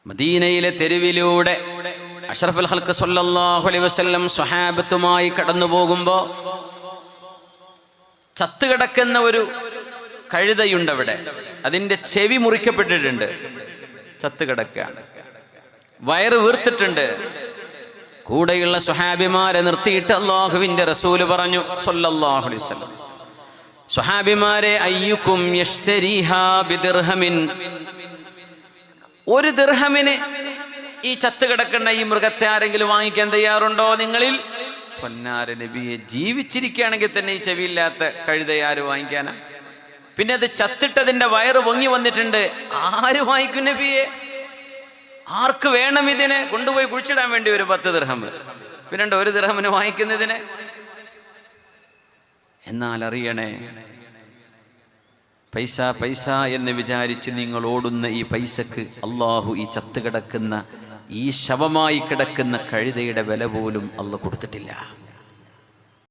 മദീനയിലെ തെരുവിലൂടെ അഷ്റഫുൽ ഖൽഖ് സ്വല്ലല്ലാഹു അലൈഹി വസല്ലം സ്വഹാബത്തുമായി കടന്നു പോകുമ്പോൾ ചത്തുകിടക്കുന്ന ഒരു കഴുതയുണ്ട് അവിടെ. അതിൻ്റെ ചെവി മുറിക്കപ്പെട്ടിട്ടുണ്ട്, ചത്തുകിടക്കുകയാണ്, വയറ് വീർത്തിട്ടുണ്ട്. കൂടെയുള്ള സ്വഹാബിമാരെ നിർത്തിയിട്ട് അല്ലാഹുവിൻ്റെ റസൂല് പറഞ്ഞു സ്വല്ലല്ലാഹു അലൈഹി വസല്ലം, സ്വഹാബിമാരെ, അയ്യുക്കും യശ്തരീഹാ ബിദിർഹമിൻ, ഒരു ദിർഹമിന് ഈ ചത്തുകിടക്കുന്ന ഈ മൃഗത്തെ ആരെങ്കിലും വാങ്ങിക്കാൻ തയ്യാറുണ്ടോ നിങ്ങളിൽ? പൊന്നാര നബിയെ, ജീവിച്ചിരിക്കുകയാണെങ്കിൽ തന്നെ ഈ ചെവിയില്ലാത്ത കഴുതയെ ആര് വാങ്ങിക്കാനാ? പിന്നെ അത് ചത്തിട്ടതിന്റെ വയറ് പൊങ്ങി വന്നിട്ടുണ്ട്, ആര് വാങ്ങിക്കും നബിയെ? ആർക്ക് വേണം ഇതിനെ? കൊണ്ടുപോയി കുഴിച്ചിടാൻ വേണ്ടി ഒരു 10 ദിർഹം, പിന്നെ ഒരു ദിർഹമിന് വാങ്ങിക്കുന്നതിന്. എന്നാൽ അറിയണേ, പൈസ പൈസ എന്ന് വിചാരിച്ച് നിങ്ങൾ ഓടുന്ന ഈ പൈസക്ക് അള്ളാഹു ഈ ചത്തുകിടക്കുന്ന, ഈ ശവമായി കിടക്കുന്ന കഴുതയുടെ വില പോലും അള്ളാഹു കൊടുത്തിട്ടില്ല.